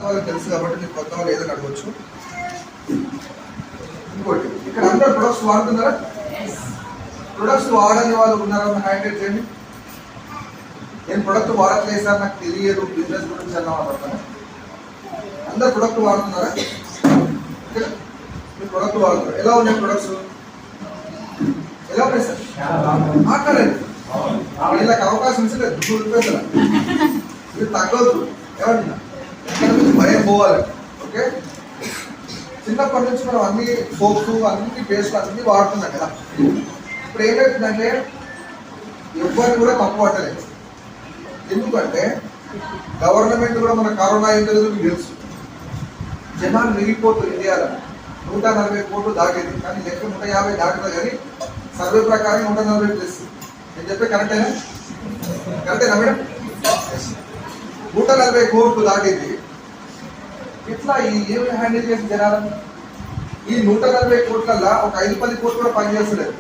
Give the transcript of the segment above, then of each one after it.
వాళ్ళకి తెలుసు కాబట్టి మీకు కొత్త వాళ్ళు ఏదైనా అడగవచ్చు. ఇంకోటి, ఇక్కడ అందరూ ప్రొడక్ట్స్ వాడుతున్నారా? ప్రొడక్ట్స్ వాడని వాళ్ళు ఉన్నారా? హ్యాండ్ చేయండి. నేను ప్రొడక్ట్ వాడట్లేదు సార్, నాకు తెలియదు బిజినెస్ గురించి అన్నా మాట్లాడతాను. అందరు ప్రొడక్ట్ వాడుతున్నారా? మీరు ప్రొడక్ట్ వాడుతున్నారు. ఎలా ఉన్నాయి ప్రొడక్ట్స్? ఎలా ఉన్నాయి సార్? మాట్లాడండి. వీళ్ళకి అవకాశం ఇస్తే చూపిస్తారు. మీరు తగ్గవద్దు. ఏమంటున్నా ఎక్కడ నుంచి భయం పోవాలి. ఓకే, చిన్నప్పటి నుంచి మనం అన్ని సోప్స్ అన్ని పేస్ట్లు అన్ని వాడుతున్నాం కదా. ఇప్పుడు ఏమవుతుందంటే ఎవరిని కూడా తప్పు పట్టలేదు. ఎందుకంటే గవర్నమెంట్ కూడా మన కరోనా ఏం తెలియదు మీకు తెలుసు. జనాలు మిగిలిపోతుంది. ఇండియాలో 140 కోట్లు దాటేది, కానీ లెక్క 150 దాటుతుంది. కానీ సర్వే ప్రకారం 140+. నేను చెప్పే కరెక్టేనా? కరెక్టేనా మేడం? 140 కోట్లు దాటేది. ఇట్లా ఏమి హ్యాండిల్ చేసిన జనాలను? ఈ 140 కోట్లల్లో ఒక 5-10 కోట్లు కూడా పనిచేస్తలేదు.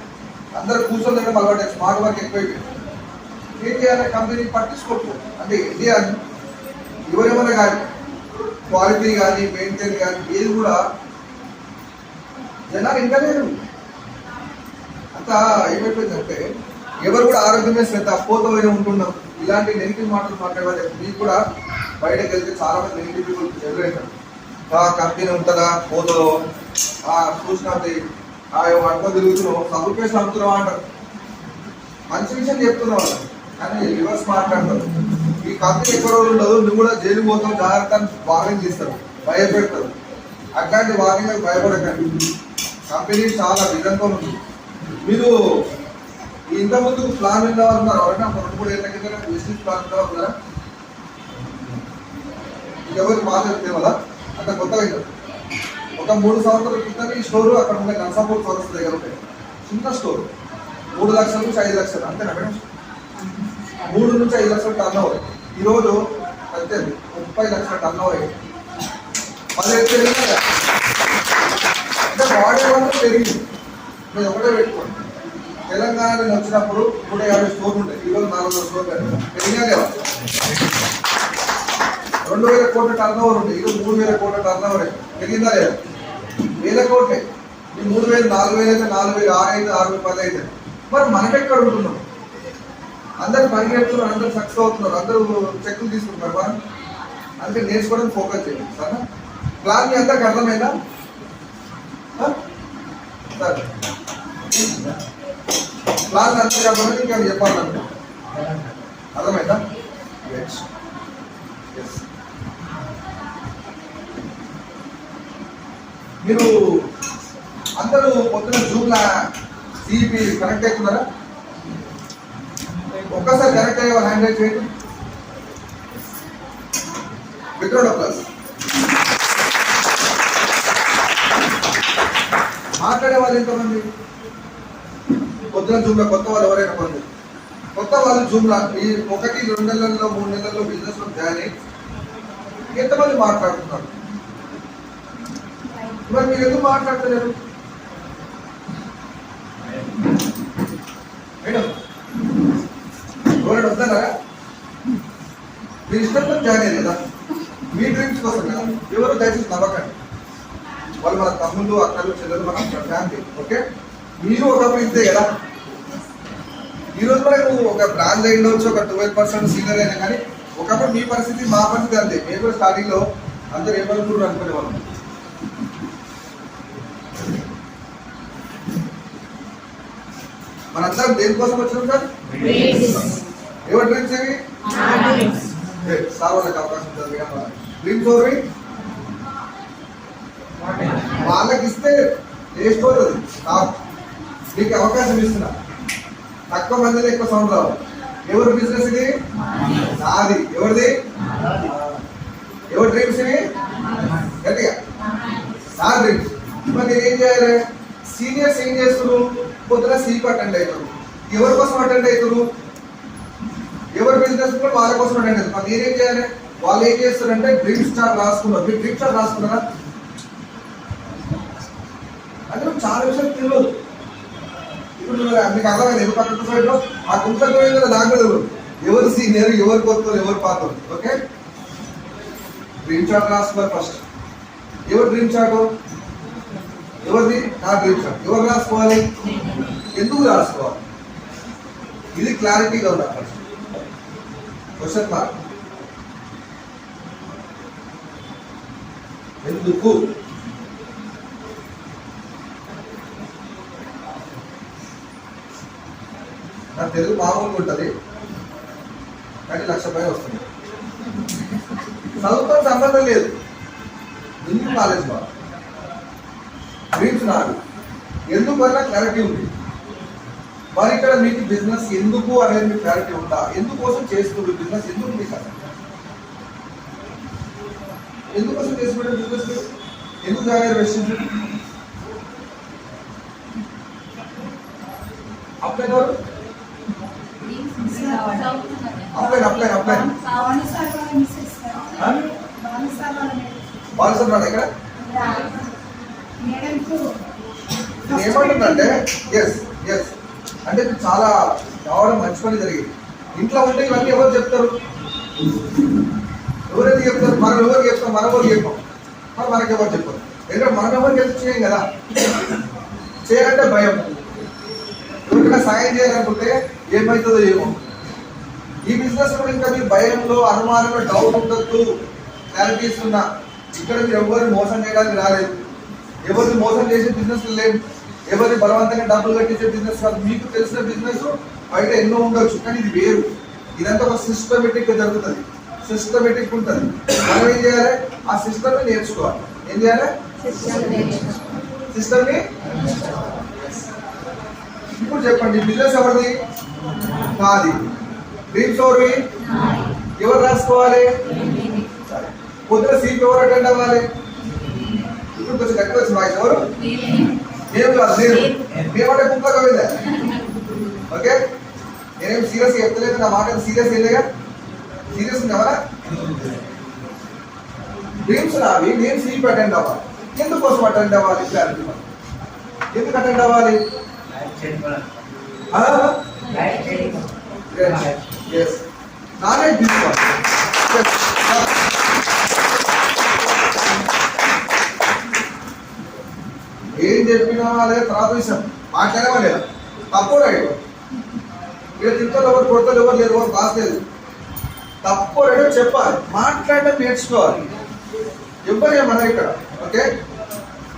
అందరూ కూర్చొని దగ్గర అలవాటు, స్మార్ట్ వర్క్ ఎక్కువైపోయింది. ఏం చేయాలి? కంపెనీ పట్టించుకోవట్లేదు. అంటే ఇండియా ఎవరేమన్నా కానీ క్వాలిటీ కానీ మెయింటైన్ కానీ ఏది కూడా జనాలు ఇంకా లేదు. అంతా ఏమైపోయిందంటే ఎవరు కూడా ఆరోగ్యమే శ్రద్ధ పోతో ఉంటున్నాం. ఇలాంటి నెగిటివ్ మాటలు మాట్లాడేవాళ్ళు మీకు కూడా బయటకు వెళ్తే చాలా మంది నెగిటివ్ పీపుల్ ఎదురవుతారు. కంపెనీ ఉంటుందా పోతో చూసినది అనుకో తిరుగుతున్నావు, సబ్స్క్రిప్షన్ అమ్ముతున్నావా అంటారు. మంచి విషయం చెప్తున్నావు వాళ్ళు, కానీ రివర్స్ మాట్లాడతారు. ఈ కంపెనీ ఎక్కువ రోజులు ఉండదు, నువ్వు కూడా జైలు పోతావు, జాగ్రత్త వార్నింగ్ చేస్తారు, భయపెడతారు. అట్లాంటి వార్నింగ్ భయపడకండి. కంపెనీ చాలా విధంగా ఉంది. మీరు ఇంతకుముందు ప్లాన్ ఉన్న వాళ్ళు ఉన్నారు ఎవరైనా? 2-3 ఏళ్ళ కింద బిజినెస్ ప్లాన్ ఉన్న వాళ్ళు ఉన్నారా? ఎవరికి మాట్లాడితే వల్ల అంత కొత్తగా అవుతుంది. ఒక 3 సంవత్సరాల క్రితం ఈ స్టోర్ అక్కడ ఉండే నర్సాపూర్ ఫారెస్ట్ దగ్గర ఉంటాయి. చిన్న స్టోర్, 3 లక్షల నుంచి 5 లక్షలు అంతేనా మేడం? 3 నుంచి 5 లక్షలు టర్న్ ఓవర్. ఈరోజు అంతే 30 లక్షల టర్న్ ఓవర్. 10 అంటే వాడే వాళ్ళు పెరిగింది. మీరు ఒకటే పెట్టుకోండి. తెలంగాణ వచ్చినప్పుడు 150 స్టోర్లు ఉంటాయి, ఈరోజు 400 స్టోర్లు పెరిగినా లేవా? 2000 కోట్ల టర్న్ ఓవర్ ఉంటాయి, ఈరోజు 3000 కోట్ల టర్న్ ఓవర్ పెరిగిందా లేదా? 1000 కోట్లే. ఈ 3000, 4000 అయితే 4000, 6,000, 6,000, 10 అయితే మరి మనకెక్కడ ఉంటున్నాం? అందరు పరిగెడుతున్నారు, అందరూ సక్సెస్ అవుతున్నారు, అందరూ చెక్కులు తీసుకుంటారు. మనం అందుకే నేర్చుకోవడం ఫోకస్ చేయండి. సరే, ప్లాన్ మీ అందరికి అర్థమైందా? సరే, ప్లాన్ అందరికి అర్థమైంది. ఇంకా చెప్పాలంటే అర్థమైందా? మీరు అందరూ పొద్దున జూమ్లా సిపి కనెక్ట్ అవుతున్నారా? ఒక్కసారి కనెక్ట్ అయ్యే వాళ్ళు హ్యాండ్ రైజ్ చేయండి. విక్రమ్ ప్లస్ మాట్లాడే వాళ్ళు ఎంతమంది? పొద్దున జూమ్లో కొత్త వాళ్ళు ఎవరైనా మంది? కొత్త వాళ్ళు జూమ్లా ఈ 1-2 నెలల్లో 3 నెలల్లో బిజినెస్ లో జాయిన్ అయ్యి ఎంతమంది మాట్లాడుతున్నారు? మరి మీరు ఎందుకు మాట్లాడతలేరు మేడం? ఎవరైనా వద్దన్నారా? మీరు ఇష్టంతో జాయిన్ అయ్యారు కదా, మీ డ్రీమ్స్ కోసం కదా. ఎవరు దయచేసి నవ్వకండి. వాళ్ళు మన తమ్ముళ్ళు, అక్కలు, చెల్లెలు, మన ఫ్యామిలీ. ఓకే, మీరు ఒకప్పుడు ఇంతే కదా. ఈరోజు మనకు ఒక బ్రాంచ్ అయి ఉండవచ్చు, ఒక 12% సీనియర్ అయినా, కానీ ఒకప్పుడు మీ పరిస్థితి మా పరిస్థితి అంతే. మేము కూడా స్టార్టింగ్ లో అందరూ ఏమనుకుంటున్నారు అనుకునే వాళ్ళం. మనందరం దేనికోసం వచ్చినాం సార్? ఎవరి డ్రీమ్స్ ఏవి? సార్ వాళ్ళకి అవకాశం ఉంటుంది. డ్రీమ్స్ ఓవి వాళ్ళకి ఇస్తే టేస్ట్ అవుతుంది. మీకు అవకాశం ఇస్తున్నా. తక్కువ మందిలో ఎక్కువ సౌండ్ రావాలి. ఎవరి బిజినెస్ ఇది? నాది. ఎవరిది? ఎవరి డ్రీమ్స్ ఇవి? గట్టిగా నా డ్రీమ్స్. మరి నేనేం చేయాలి? సీనియర్స్ ఏం చేస్తారు? పొద్దున సీప్ అటెండ్ అవుతారు. ఎవరి కోసం అటెండ్ అవుతారు? ఎవరి బిజినెస్ కూడా వాళ్ళ కోసం అటెండ్ అవుతారు. మరి నేనేం చేయాలి? వాళ్ళు ఏం చేస్తారంటే డ్రీమ్ స్టార్ రాసుకున్నారు. మీరు డ్రీమ్ స్టార్ రాసుకున్నారా? అంటే చాలా విషయాలు తెలియదు. ఇప్పుడు మీకు అర్థమైంది. ఎవరు పక్కన సైడ్ లో ఆ కుంటలో పోయిందో నాకు తెలియదు. ఎవరు సీనియర్, ఎవరు కొత్త, ఎవరు పాత. ఓకే, డ్రీమ్ చార్ట్ రాసుకోవాలి ఫస్ట్. ఎవరు డ్రీమ్ చార్ట్? ఎవరిది? నా డ్రీమ్ చార్ట్. ఎవరు రాసుకోవాలి? ఎందుకు రాసుకోవాలి? ఇది క్లారిటీగా ఉండాలి ఫస్ట్. Question mark. ఎందుకు? నా తెలుగు మామూలుగా ఉంటుంది కానీ 1,00,000 పైన వస్తుంది. చదువుతో సంబంధం లేదు, ఎందుకు నాలెడ్జ్ బాగా. డ్రీమ్స్ నాడు ఎందుకన్నా క్లారిటీ ఉంది. మరి ఇక్కడ మీకు బిజినెస్ ఎందుకు అనేది మీకు క్లారిటీ ఉందా? ఎందుకోసం చేస్తున్నారు బిజినెస్? ఎందుకు మీకు అసలు ఎందుకోసం చేసుకుంటారు బిజినెస్? ఎందుకు జాయిన్ వెస్ట్? అప్లై ఎవరు? బాలసన్నాడు ఇక్కడ ఏమంటుందంటే ఎస్ ఎస్ అంటే చాలా రావడం మంచి పని జరిగింది. ఇంట్లో ఉంటే ఇవన్నీ ఎవరు చెప్తారు? ఎవరైతే చెప్తారు? మనం ఎవరు చెప్తాం? మనం ఎవరు చెప్పాం? మరి మనకి ఎవరు చెప్పారు? ఎందుకంటే మనం ఎవరికి హెల్ప్ చేయం కదా. చేయాలంటే భయం. ఎవరికైనా సాయం చేయాలనుకుంటే ఏమవుతుందో ఏమో. ఈ బిజినెస్ కూడా ఇంకా మీరు భయంలో, అనుమానంలో, డౌట్ ఉండొద్దు. క్లారిటీ ఇస్తున్నా, ఇక్కడ మీరు ఎవరిని మోసం చేయడానికి రాలేదు. ఎవరిని మోసం చేసే బిజినెస్ లేదు. ఎవరిని బలవంతంగా డబ్బులు కట్టించే బిజినెస్ కాదు. మీకు తెలిసిన బిజినెస్ బయట ఎన్నో ఉండొచ్చు, కానీ ఇది వేరు. ఇదంతా ఒక సిస్టమేటిక్ గా జరుగుతుంది, సిస్టమేటిక్ ఉంటుంది. మనం ఏం చేయాలి? ఆ సిస్టమ్ ని నేర్చుకోవాలి. ఏం చేయాలి? సిస్టమ్ ని. ఇప్పుడు చెప్పండి, బిజినెస్ ఎవరిది? నాది. డ్రీమ్స్ ఎవరివి? ఎవరు రాసుకోవాలి? పొద్దున సీట్ ఎవరు అటెండ్ అవ్వాలి? ఇప్పుడు కొంచెం గట్టిగా వచ్చిన వాయిస్ ఎవరు? నేను కాదు, నేను. మేమంటే గుంపులో కవిదా. ఓకే, నేనేం సీరియస్గా చెప్తలేదు. నా మాట సీరియస్ వెళ్ళగా సీరియస్ ఉన్నావా? డ్రీమ్స్ నావి, నేను సీట్ అటెండ్ అవ్వాలి. ఎందుకోసం అటెండ్ అవ్వాలి? ఎందుకు అటెండ్ అవ్వాలి? నాలెడ్జ్ తీసుకోవాలి. ఏం చెప్పినా లేదా తర్వాత విషయం మాట్లాడేవా లేదా? తప్పు రైట్. ఇక్కడ తింటారు ఎవరు, కొడతారు ఎవరు లేదు, ఎవరు రాసలేదు. తప్పు రైట్ చెప్పాలి, మాట్లాడడం నేర్చుకోవాలి. ఎవరు ఏమన్నా ఇక్కడ. ఓకే,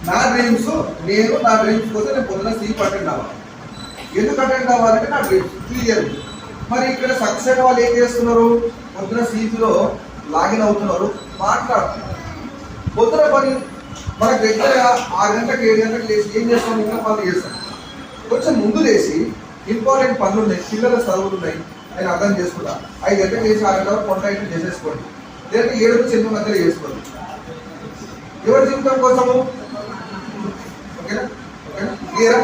నా డ్రీమ్స్, నేను నా డ్రీమ్స్ కోసం నేను పొద్దున సీట్ అటెండ్ అవ్వాలి. ఎందుకు అటెండ్ అవ్వాలంటే నా డ్రీమ్స్ క్లియర్. మరి ఇక్కడ సక్సెస్ అయిన వాళ్ళు ఏం చేస్తున్నారు? పొద్దున సీట్లో లాగిన్ అవుతున్నారు, మాట్లాడుతున్నారు. పొద్దున పని మనకు రెగ్యులర్గా 6 గంటలకు 7 గంటలకు లేచి ఏం చేస్తాం? ఇంకా పనులు చేస్తాం. కొంచెం ముందు లేచి ఇంపార్టెంట్ పనులు ఉన్నాయి, పిల్లల చదువులు ఉన్నాయి, నేను అర్థం చేసుకుంటా. 5 గంటలకు లేచి 6 గంటల వరకు వంట ఐటమ్ చేసేసుకోండి, లేదంటే 7 నుంచి 8 మధ్యలో చేసుకోండి. ఎవరి జీవితం కోసము? ఓకేనా? ఓకేనా? క్లియరా?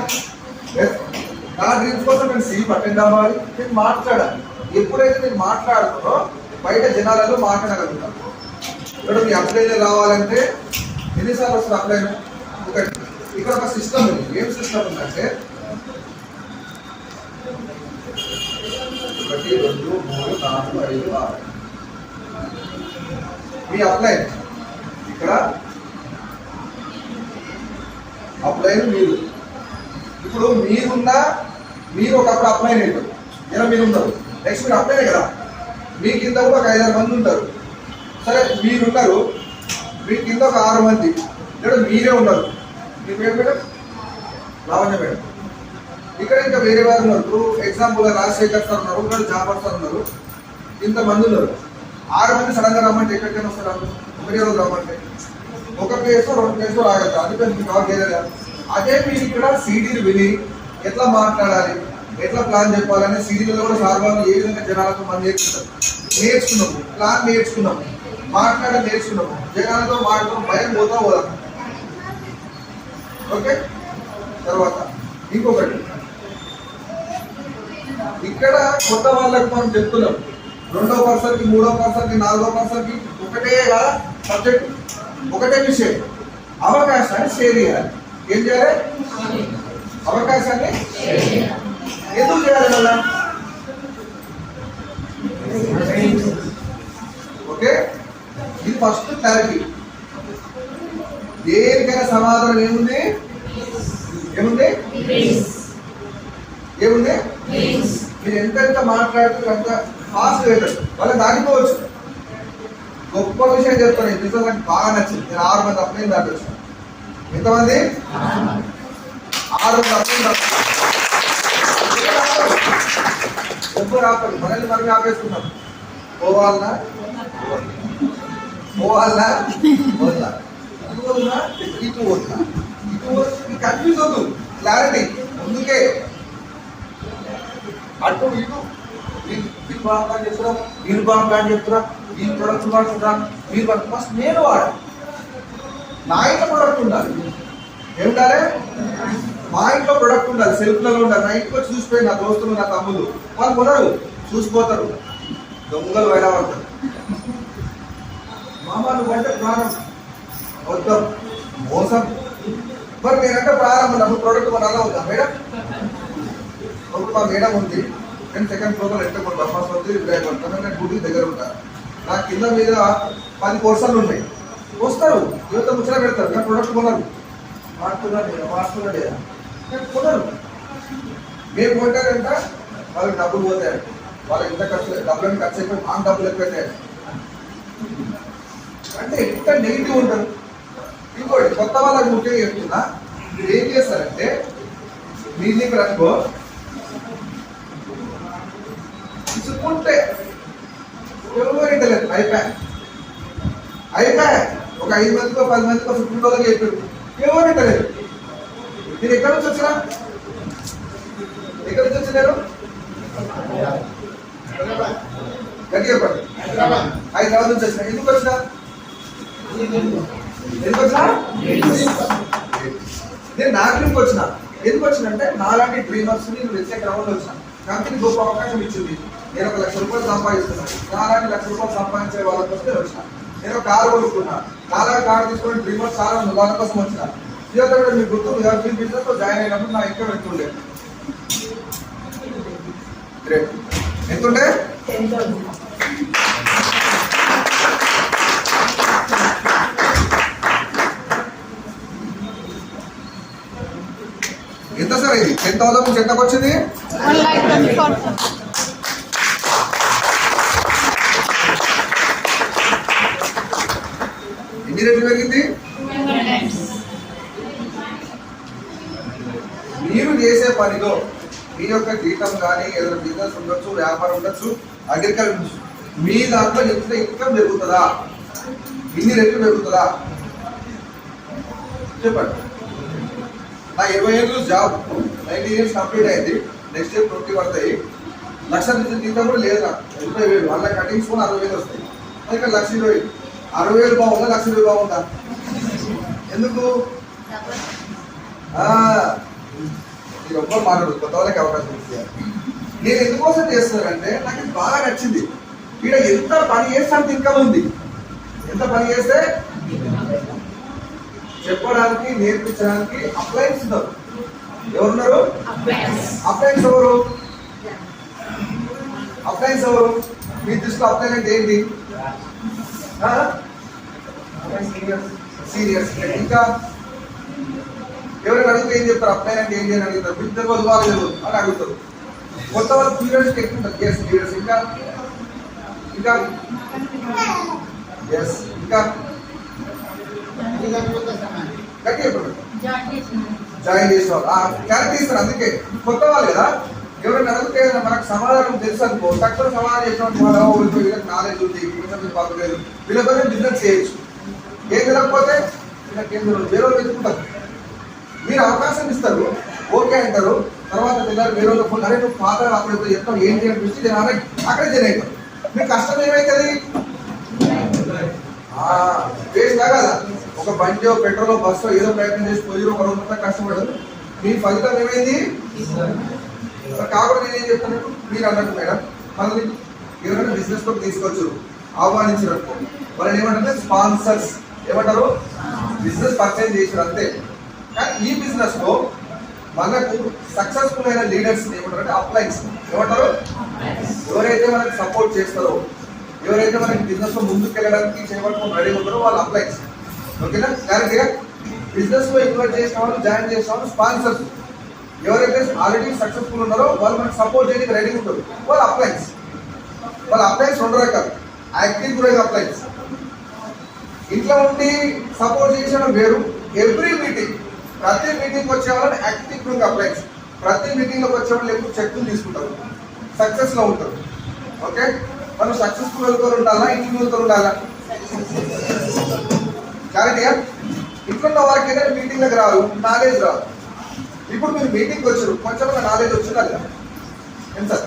నా డ్రీమ్స్ కోసం నేను సీట్ అటెండ్ అవ్వాలి, నేను మాట్లాడాలి. ఎప్పుడైతే నేను మాట్లాడుతానో బయట జనాలలో మాట్లాడగలుగుతాను. ఇక్కడ మీ అప్లైన్ రావాలంటే ఎన్నిసార్లు వస్తుంది అప్లైన్? ఒకటి. ఇక్కడ ఒక సిస్టమ్ ఉంది. ఏం సిస్టమ్ ఉందంటే 1 2 3 4 5 6 మీ అప్లైన్. ఇక్కడ అప్లైన్ మీరు. ఇప్పుడు మీరున్నా, మీరు ఒకప్పుడు అప్లైన్ అయ్యారు, ఇలా మీరు ఉన్నారు. నెక్స్ట్ మీరు అప్లైనే కదా, మీ కింద కూడా ఒక 5-6 మంది ఉంటారు. సరే, మీరున్నారు, మీ కింద ఒక 6 మంది, ఇక్కడ మీరే ఉన్నారు. మీ పేరు మేడం? లావణ్య మేడం. ఇక్కడ ఇంకా వేరే వారు ఉన్నారు. ఎగ్జాంపుల్ రాజశేఖర్ సార్ ఉన్నారు, ఇక్కడ జాఫర్ సార్ ఉన్నారు. ఇంతమంది ఉన్నారు. 6 మంది సడన్గా రమ్మంటే ఎక్కడికైనా వస్తారు? ఒకటే రోజు రమ్మంటే ఒక ప్లేస్ 2 ప్లేస్లో రాగలుగుతారు. అందుకే మీకు కవర్ చేయలేదు. అదే మీరు ఇక్కడ సీడీలు విని ఎట్లా మాట్లాడాలి, ఎట్లా ప్లాన్ చెప్పాలని సీడీలలో కూడా సార్వాలు ఏ విధంగా జనాలతో మనం నేర్చుకున్నాము, ప్లాన్ నేర్చుకున్నాము, మాట్లాడడం నేర్చుకున్నాము. జనాలతో మాట్లాడడం భయం పోతా పోదాం. ఓకే, తర్వాత ఇంకొకటి, ఇక్కడ కొత్త వాళ్ళకి మనం చెప్తున్నాం. 2వ పర్సన్కి, 3వ పర్సన్కి, 4వ పర్సన్కి ఒకటే కదా సబ్జెక్ట్, ఒకటే విషయం. అవకాశాన్ని షేర్ చేయాలి. ఏం చేయాలి? అవకాశాన్ని ఎందుకు చేయాలి కదా? ఓకే, ఇది ఫస్ట్ క్లారిటీ. దేనికైనా సమాధానం ఏముంది? ఏముంది? ఏముంది? మీరు ఎంత మాట్లాడుతూ అంత ఫాస్ట్ వెళ్తారు, వాళ్ళకి దాటిపోవచ్చు. గొప్ప విషయం చెప్తాను, ఈ బిజినెస్ నాకు బాగా నచ్చింది. నేను 6 మంది అప్లైన్ దాటొచ్చు. ఎంతమంది? 6 మంది అప్లైన్ దాటొచ్చు. ఎవ్వరు ఆపరు, మనల్ని మనమే ఆపేసుకున్నాం. పోవాలన్నా పోవాలన్నా వద్దా, ఇటు వద్దా ఇటు వద్దా, ఇటు కన్ఫ్యూజ్ వద్దు, క్లారిటీ ముందుకే. అటు ఇటు వీళ్ళు బాగా ప్లాన్ చేస్తున్నా, వీళ్ళు బాగా ప్లాన్ చేస్తున్నా, వీళ్ళు ప్రొడక్ట్ వాడుతున్నా, వీళ్ళు ఫస్ట్ నేను వాడు. నా ఇంట్లో ప్రొడక్ట్ ఉండాలి. ఏముండాలి? మా ఇంట్లో ప్రొడక్ట్ ఉండాలి, సెల్ఫ్లలో ఉండాలి. నా ఇంటికి వచ్చి చూసిపోయి నా దోస్తులు నా తమ్ముళ్ళు వాళ్ళు కొనరు, చూసిపోతారు, దొంగలు బయట పడతారు. మామ నువ్వంటే ప్రాణం, వద్దాం మోసం. మరి నేనంటే ప్రారంభం, నాకు ప్రోడక్ట్ కొనాలా వద్దా మేడం? ఒక మా మేడం ఉంది, నేను సెకండ్ ఫ్లోర్లో ఎంత కొంటాను, ఫస్ట్ వద్దు పడతాను. నేను డ్యూటీ దగ్గర ఉంటాను. నా కింద మీద 10 కోర్సులు ఉన్నాయి. వస్తారు యువత ముచ్చట పెడతారు, నేను ప్రోడక్ట్ కొనరు. మారుతున్నా లేదా కొనరు. మేము కొంటారంట వాళ్ళకి డబ్బులు పోతాయి, వాళ్ళకి ఇంత ఖర్చు, డబ్బులని ఖర్చు అయిపోయి మాకు డబ్బులు ఎక్కువ అంటే ఎంత నెగిటివ్ ఉంటారు. ఇంకోటి కొత్త వాళ్ళకి ముఖ్యంగా చెప్తున్నా, మీరు ఏం చేస్తారంటే మీకు రనుకో ఇసుకుంటే ఎవరు అయిపోయా ఒక 5 మందికో 10 మందికో 50 రోజులకి చెప్పారు, ఎవరు ఇంటలేదు. మీరు ఎక్కడి నుంచి వచ్చినా, ఎక్కడి నుంచి వచ్చినారు? గట్టిగా చెప్పండి. హైదరాబాద్ నుంచి వచ్చినా. ఎందుకు వచ్చినా? నేను నాగరికి వచ్చిన. ఎందుకు వచ్చినంటే నాలాంటి డ్రీమర్స్ నేను వచ్చే క్రమంలో వచ్చిన. కంపెనీ గొప్ప అవకాశం ఇచ్చింది. నేను 1 లక్ష రూపాయలు సంపాదిస్తున్నాను. నాలాంటి 1 లక్ష రూపాయలు సంపాదించే వాళ్ళ కోసం వచ్చిన. నేను కారు కొనుక్కున్నా, నాలా కారు తీసుకొని డ్రీమర్స్ చాలా వాళ్ళ కోసం వచ్చిన. ఇదంతా కూడా మీకు గుర్తుంది కదా, మీ బిజినెస్ లో జాయిన్ అయినప్పుడు నా ఇంకా ఎంతుండే? ఎంతుండే? ఎంత సార్ ఇది? 10,000 నుంచి ఎంతకు వచ్చింది? ఎన్ని రెట్లు పెరిగింది? మీరు చేసే పనిలో మీ యొక్క జీతం కానీ ఏదైనా బిజినెస్ ఉండొచ్చు, వ్యాపారం ఉండొచ్చు, అగ్రికల్చర్ ఉండొచ్చు, మీ దాంట్లో ఎంత ఇన్కమ్ పెరుగుతుందా? ఇన్ని రెట్లు పెరుగుతుందా? చెప్పండి. నా 20 ఏళ్ళు జాబ్, 19 ఇయర్స్ కంప్లీట్ అయింది. నెక్స్ట్ ఇయర్ 20 పడతాయి. 1 లక్ష నుంచి జీతం కూడా లేదు నాకు. 80,000 వాళ్ళ కటింగ్స్ కూడా 60,000 వస్తాయి. ఇక్కడ 1,20,000. 60,000 బాగుందా? 1,20,000 బాగుందా? ఎందుకు? మీరు ఒక్కరు మాట్లాడు, కొత్త వాళ్ళకి అవకాశం ఇచ్చారు. నేను ఎందుకోసం చేస్తున్నానంటే నాకు ఇది బాగా నచ్చింది. ఇక్కడ ఎంత పని చేస్తే అంత ఇన్కమ్ ఉంది. ఎంత పని చేస్తే చెప్పడానికి, నేర్పించడానికి అప్లయన్స్ ఉన్నారు. ఎవరున్నారు? అప్లయన్స్ ఎవరు? అప్లయన్స్ ఎవరు? మీ దృష్టిలో అప్లైన్ అంటే ఏంటి? సీనియర్స్. ఇంకా ఎవరైనా అడిగితే ఏం చెప్తారు? అప్లైన్ అంటే ఏంటి అని అడుగుతారు. బిడ్డ వదలలేదు అని అడుగుతారు. కొత్త వాళ్ళు పీరియడ్స్ ఎక్కువ ఉంటారు. ఎస్ లీడర్స్. ఇంకా ఇంకా ఎస్ ఇంకా గట్టి జాయిన్ చేసిన వాళ్ళు క్యారెక్టర్ ఇస్తారు. అందుకే కొత్త వాళ్ళు కదా, ఎవరైనా అడిగితే మనకు సమాధానం తెలుసు అనుకో, తక్కువ సమాధానం చేసిన వీళ్ళకి నాలెడ్జ్ ఉంది, లేదు, వీళ్ళతో బిజినెస్ చేయొచ్చు. ఏం తెలియకపోతే వీళ్ళకి ఏం తెలియదు, వేరే వాళ్ళు వెతుకుంటారు. మీరు అవకాశం ఇస్తారు, ఓకే అంటారు. తర్వాత పిల్లలు వేరే వాళ్ళు ఫోన్, అరే నువ్వు పాత అక్కడ చెప్తాం ఏంటి అనిపిస్తే నేను అక్కడే జాయిన్ అవుతాం. మీకు కష్టం ఏమవుతుంది? వేస్ట్ కదా. ఒక బండి పెట్రోల్ బస్సు ఏదో ప్రయత్నం చేసి పోయి ఒక రోజు మొత్తం కష్టపడదు. మీ ఫలితం ఏమైంది? కాకుండా నేనేం చెప్తాను, మీరు అన్నట్టు మేడం మళ్ళీ ఎవరైనా బిజినెస్ లోకి తీసుకొచ్చు, ఆహ్వానించినట్టు వాళ్ళని ఏమంటారు? స్పాన్సర్స్. ఏమంటారు? బిజినెస్ పర్చేజ్ చేసారు అంతే. కానీ ఈ బిజినెస్ లో మనకు సక్సెస్ఫుల్ అయిన లీడర్స్ ఏమంటారు అంటే అప్లైన్స్. ఏమంటారు? ఎవరైతే మనకు సపోర్ట్ చేస్తారో, ఎవరైతే మనకి బిజినెస్ లో ముందుకు వెళ్ళడానికి చేయబడుకుని రెడీ ఉంటారో వాళ్ళు అప్లైస్. ఓకేనా? క్లారిటీగా బిజినెస్ లో ఇన్వైట్ చేసిన వాళ్ళు, జాయిన్ చేసిన వాళ్ళు స్పాన్సర్స్. ఎవరైతే ఆల్రెడీ సక్సెస్ఫుల్ ఉన్నారో వాళ్ళు మనకి సపోర్ట్ చేయడానికి రెడీ ఉంటారు, వాళ్ళు అప్లైస్. వాళ్ళు అప్లైస్ రెండు రకాలు, యాక్టివ్ కూడా అప్లైస్. ఇంట్లో ఉండి సపోర్ట్ చేసిన వేరు. ఎవ్రీ మీటింగ్, ప్రతి మీటింగ్ వచ్చే వాళ్ళని యాక్టివ్ గ్రూప్ అప్లైస్. ప్రతి మీటింగ్ లోకి వచ్చే వాళ్ళు ఎప్పుడు చెక్లు తీసుకుంటారు, సక్సెస్ లో ఉంటారు. ఓకే, మనం సక్సెస్ఫుల్ వెళ్తూ ఉండాలా, ఇంటికి వెళ్తూ ఉండాలా? క్లారిటీగా ఇంట్లో ఉన్న వారికి ఏదైనా మీటింగ్ దగ్గర రాదు, నాలెడ్జ్ రాదు. ఇప్పుడు మీరు మీటింగ్కి వచ్చారు, కొంచెం నాలెడ్జ్ వచ్చిందా లేదా? ఏం సార్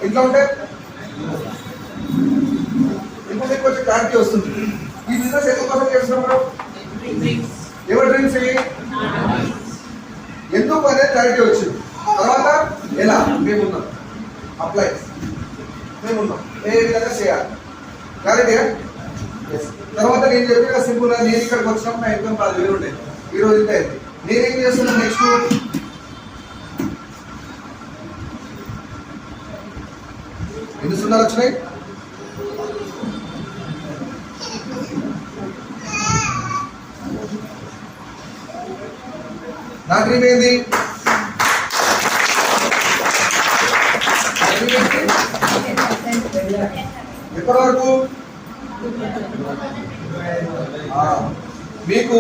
ఇంట్లో ఉంటే ఇప్పుడు మీకు కొంచెం క్లారిటీ వస్తుంది. ఈ బిజినెస్ ఎందుకు కోసం చేస్తున్నాం? ఎవరి డ్రీమ్స్ ఎందుకు అనేది క్లారిటీ వచ్చింది. తర్వాత ఎలా మేమున్నాం, అప్లై మేమున్నాం, ఏ విధంగా చేయాలి, క్లారిటీగా. తర్వాత నేను చెప్పిన సింపుల్ గా, నేను ఇక్కడికి వచ్చినప్పుడు నా ఇన్కమ్ 10,000 ఉండేది, ఈ రోజు ఇంత అయింది. నేనేం చేస్తున్నాను నెక్స్ట్? ఎన్ని సున్నాలు వచ్చినాయి? నా డ్రీమ్ ఏంది? ఎప్పటి వరకు మీకు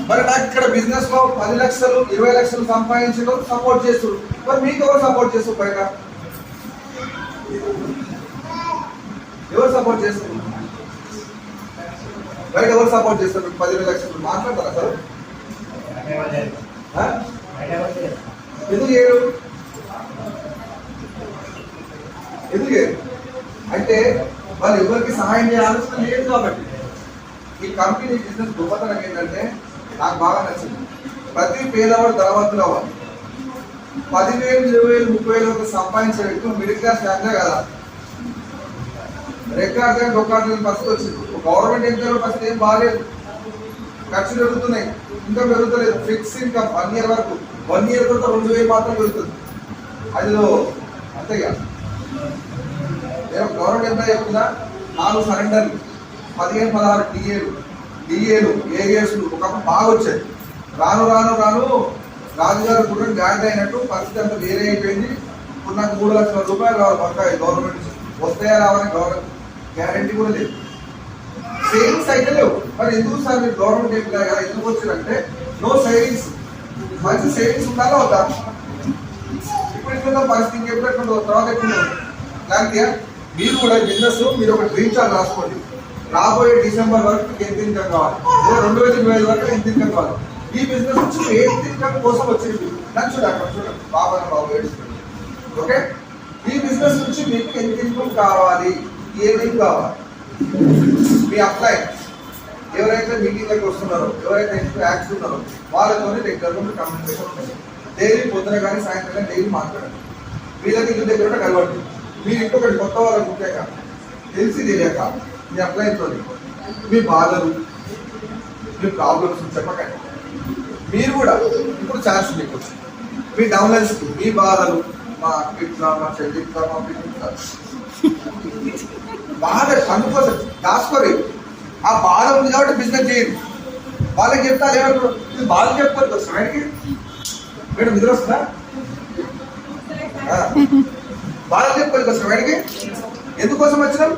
మరి నాకు ఇక్కడ బిజినెస్ లో 10 లక్షలు 20 లక్షలు సంపాదించడం సపోర్ట్ చేస్తారు. మరి మీకు ఎవరు సపోర్ట్ చేస్తారు? పైన ఎవరు సపోర్ట్ చేస్తారు? బయట ఎవరు సపోర్ట్ చేస్తారు? మీకు 10 లక్షలు మాట్లాడతారా సార్? ఎందుకు చేయరు? ఎందుకు చేయరు అంటే వాళ్ళు ఎవరికి సహాయం చేయాల్సిన లేదు కాబట్టి. ఈ కంపెనీ బిజినెస్ గొప్పతనం ఏంటంటే నాకు బాగా నచ్చింది, ప్రతి పేదవాడు ధనవంతులు అవ్వాలి. 10,000, 20,000, 30,000 సంపాదించే వ్యక్తులు మిడిల్ క్లాస్ ఫ్యామిలీ కదా. రెక్కార్డ్ డొక్కార్డ్ పరిస్థితి వచ్చింది. గవర్నమెంట్ ఎంప్లాయీ పరిస్థితి ఏం బాగాలేదు, ఖర్చులు పెరుగుతున్నాయి, ఇంకా పెరుగుతలేదు. ఫిక్స్ ఇన్కమ్ 1 ఇయర్ వరకు, 1 ఇయర్ తర్వాత 2,000 మాత్రం పెరుగుతుంది. అదిలో అంతేగా. నేను గవర్నమెంట్ ఎంప్లాయీ చెప్తున్నా, 4 సరెండర్లు, 15, 16 డిఏలు, ఏరియాస్లు ఒకప్పుడు బాగా వచ్చాయి. రాను రాను రాను రాజుగారు కూడా జాయింట్ అయినట్టు పరిస్థితి అంతా వేరే అయిపోయింది. ఇప్పుడు నాకు 3 లక్షల రూపాయలు రావాలి పక్కా గవర్నమెంట్. వస్తాయా రావని గవర్నమెంట్ గ్యారంటీ కూడా లేదు. సేవింగ్స్ అయితే లేవు. మరి ఎందుకు సార్ మీరు గవర్నమెంట్ ఎంప్లాయ్ కదా ఎందుకు వచ్చారంటే నో సేవింగ్స్. మంచి సేవింగ్స్ ఉండాలా వద్దా? ఇప్పుడు ఇట్లా పరిస్థితి ఇంకెప్పుడు తర్వాత ఎప్పుడు దానికి మీరు కూడా బిజినెస్ మీరు ఒక డ్రీమ్ చార్ట్ రాసుకోండి. రాబోయే డిసెంబర్ వరకు ఎంత ఇన్కమ్ కావాలి, 2025 వరకు ఎంత ఇన్కమ్ కావాలి. ఈ బిజినెస్ నుంచి ఏ ఇన్కమ్ కోసం వచ్చింది నన్ను చూడండి, అక్కడ చూడండి, బాబు ఏడుస్తుంది. ఓకే, ఈ బిజినెస్ నుంచి మీకు ఎంత ఇన్కమ్ కావాలి, ఏమేమి కావాలి. మీ అప్లై ఎవరైతే మీటింగ్ దగ్గర వస్తున్నారో, ఎవరైతే యాక్టివ్ ఉన్నారో వాళ్ళతోనే రెగ్యులర్గా కమ్యూనికేషన్ ఉంటుంది. డైలీ పొద్దున కానీ సాయంత్రం కానీ డైలీ మాట్లాడండి. వీళ్ళకి ఇంటి దగ్గర కలవండి. మీరు ఇంకొకటి కొత్త వాళ్ళకి ముఖ్యంగా తెలియక మీ అప్లైతో మీ బాధలు, మీ ప్రాబ్లమ్స్ చెప్పకండి. మీరు కూడా ఇప్పుడు ఛాన్స్ మీకు వచ్చింది. మీ డౌన్లైన్స్, మీ బాధలు, మా ఇట్లా మా చెల్లి ఇట్లా మా పిల్లలు బాధ అందుకోసం దాచుకోరు. ఆ బాధ ఉంది కాబట్టి బిజినెస్ చేయరు. వాళ్ళకి చెప్తా ఏమంటారు, ఇది బాధ చెప్పుకోరు వస్తాం ఆయనకి. మేడం నిద్ర వస్తుందా? బాధ చెప్పుకోరికి వస్తాం ఆయనకి. ఎందుకోసం వచ్చినాం?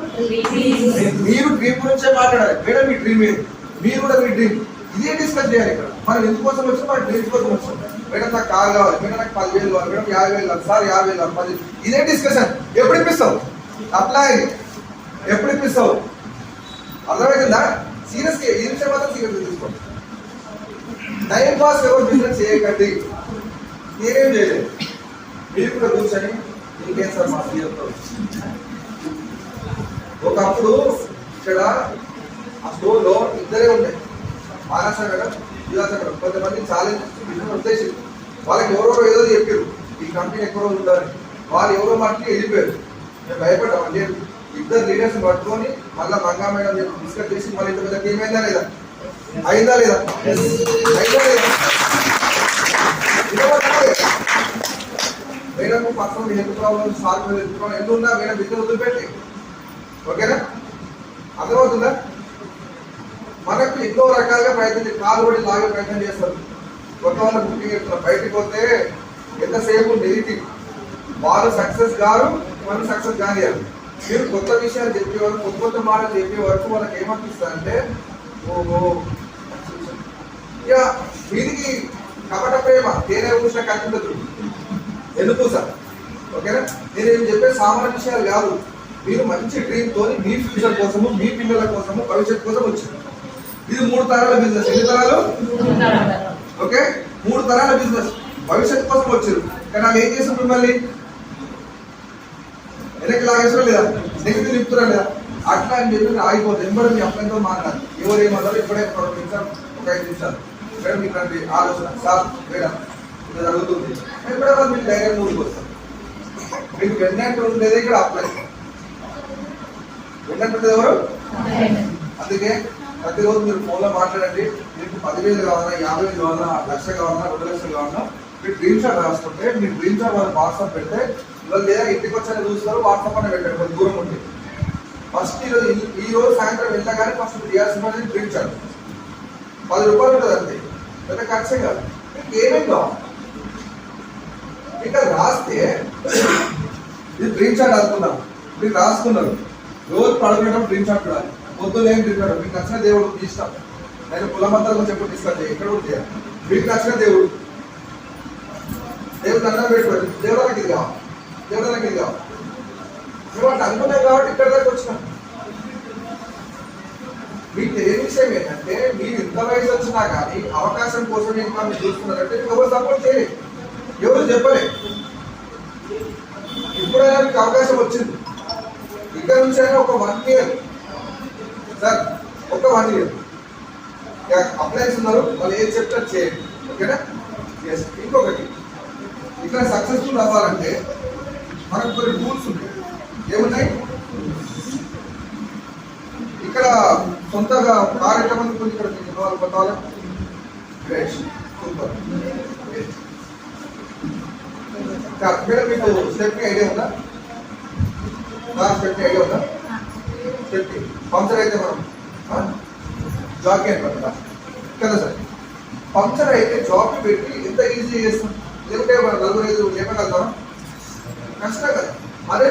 మీరు డ్రీమ్ గురించే మాట్లాడాలి. మేడం మీ డ్రీమ్ ఏంటి, మీరు కూడా మీ డ్రీమ్ ఇదే డిస్కస్ చేయాలి ఇక్కడ. మనం ఎందుకోసం వచ్చినాం? మన డ్రీమ్ కోసం వచ్చాం. మేడం నాకు కారు కావాలి, మేడం నాకు 10,000 కావాలి, మేడం 50,000 కావాలి, సార్ 50,000 కావాలి, 10,000. ఇదే డిస్కషన్. ఎప్పుడు ఇప్పిస్తావు? అప్లై ఎప్పుడు ఇప్పిస్తావు? అర్థమవుతుందా? సీరియస్గా ఈ విషయం మాత్రం సీరియస్గా తీసుకోండి. టైం పాస్ ఎవరు బిజినెస్ చేయకండి. నేనేం చేయలేదు, మీరు కూడా కూర్చొని ఇంకేం సార్ మా సీఎంతో. ఒకప్పుడు ఇక్కడ ఆ స్టోర్లో ఇద్దరే ఉన్నాయి, మానస మేడం, విలాస మేడం. కొంతమంది ఛాలెంజ్ బిజినెస్ ఉద్దేశించి వాళ్ళకి ఎవరెవరో ఏదో చెప్పారు ఈ కంపెనీ ఎక్కువ రోజు ఉండాలని. వాళ్ళు ఎవరో మట్టికి వెళ్ళిపోయారు. మేము భయపడ్డాం. లేదు, ఇద్దరు లీడర్స్ పట్టుకొని మళ్ళీ మంగా మేడం డిస్కస్ చేసి మళ్ళీ ఇంత పెద్ద టీం అయిందా లేదా, అయిందా లేదా, అయిందా లేదా. Madam personal health problems, sir health problem ఎందుకు ఉన్నా మేడం బిజినెస్ వదిలిపెట్టి ఓకేనా? అర్థమవుతుందా? మనకు ఎన్నో రకాలుగా ప్రయత్నం, కాలు కూడా లాగే ప్రయత్నం చేస్తారు. కొత్త వాళ్ళ బుకింగ్ చెప్తున్నారు, బయటకు పోతే ఎంతసేపు నెగిటివ్, వాళ్ళు సక్సెస్ గారు, మనం సక్సెస్ కానియారు. మీరు కొత్త విషయాలు చెప్పే వరకు, కొత్త కొత్త మాటలు చెప్పే వరకు వాళ్ళకి ఏమనిపిస్తుంది అంటే ఓహో ఇక వీరికి కపట ప్రేమ తేనే పూసిన కనిపించదు ఎందుకు సార్. ఓకేనా? నేను చెప్పే సామాన్య విషయాలు కాదు. మీరు మంచి డ్రీమ్ తోని మీ ఫ్యూచర్ కోసము, మీ పిల్లల కోసము, భవిష్యత్తు కోసం వచ్చింది. ఇది 3 తరాల బిజినెస్. ఎన్ని తరాలు? ఓకే, 3 తరాల బిజినెస్. భవిష్యత్తు కోసం వచ్చారు. కానీ వాళ్ళు ఏం చేసారు? మిమ్మల్ని వెనక్కి లాగేసారా లేదా? నెగిటివ్ చెప్తున్నా లేదా? అట్లా అని చెప్పి ఆగిపోతుంది. ఎంబడి మీ అప్లైతో మాట్లాడాలి. ఎవరేమన్నారు ఇప్పుడే ఒక 2 నిమిషాలు, ఒక 5 నిమిషాలు మేడం ఇట్లాంటి ఆలోచన సార్ మేడం ఇలా జరుగుతుంది. ఎప్పుడే మీరు ధైర్యం ముందుకు వస్తారు. మీకు వెన్నట్టు ఉండేది ఇక్కడ అప్లై. వెన్నట్టు ఎవరు? అందుకే ప్రతిరోజు మీరు ఫోన్లో మాట్లాడండి. మీకు 10,000 కావాలన్నా, 50,000 కావాలన్నా, 1,00,000 కావాలన్నా, 2,00,000 కావాలన్నా మీరు డ్రీమ్ షాట్ రాసుకుంటే, మీరు డ్రీమ్ షాట్ వాళ్ళకి వాట్సాప్ పెడితే ఇవాళ లేదా ఇంటికి వచ్చాక చూస్తారు, వాట్సాప్ అనే పెట్టండి కొంచెం దూరం ఉంటే. ఫస్ట్ ఈ రోజు సాయంత్రం వెళ్ళగానే ఫస్ట్ చేయాల్సిన డ్రీమ్ షాట్ 10 రూపాయలు ఉంటుంది అంతే, పెద్ద ఖర్చే కాదు. మీకు ఏమేమి కావాలి ఇంకా రాస్తే ఇది డ్రీమ్ షాట్ అనుకున్నాం. మీరు రాసుకున్నారు, రోజు పడుకునేటప్పుడు డ్రీమ్ షాట్ చూడాలి. పొద్దున్న ఏం డ్రీమ్ షాట్ మీకు నచ్చిన దేవుడు మీ ఇష్టం. నేను కులమంతా కొంచెం ఎప్పుడు తీసుకొచ్చి ఎక్కడ కూడా చేయాలి. మీకు నచ్చిన దేవుడు దండం పెట్టుకోండి. దేవుడానికి ఇది కావాలి, దేవుడానికి ఇది కావాలి. మేము అట్లా అనుకున్నాం కాబట్టి ఇక్కడ దాకా వచ్చినాం. మీకు తెలియని విషయం ఏంటంటే మీరు ఇంత వయసు వచ్చినా కానీ అవకాశం కోసం ఇంకా మీరు చూస్తున్నారంటే మీకు ఎవరు సపోర్ట్ చేయలేదు, ఎవరు చెప్పలేదు. ఇప్పుడైనా మీకు అవకాశం వచ్చింది. ఇక్కడ నుంచి అయినా ఒక 1 ఇయర్ సార్, ఒక 1 ఇయర్ అప్లైన్స్ ఉన్నారు, వాళ్ళు ఏం చెప్తారు చేయండి. ఓకేనా? ఎస్. ఇంకొకటి, ఇక్కడ సక్సెస్ఫుల్ అవ్వాలంటే మనకు కొన్ని రూల్స్ ఉంటాయి. ఏమున్నాయి? ఇక్కడ సొంతగా కార్యక్రమాలు కొన్ని ఇక్కడ కొత్త సూపర్. మేడం మీకు స్టెప్ని ఐడియా ఉందా? స్టెప్ని ఐడియా ఉందా? స్టెప్ని పంక్చర్ అయితే మనం జాకీ అని పడతా కదా సార్. పంక్చర్ అయితే జాకీ పెట్టి ఎంత ఈజీ చేస్తాం, లేకుంటే మనం 4 లేపగలుగుతాం? కష్టం కదా. అదే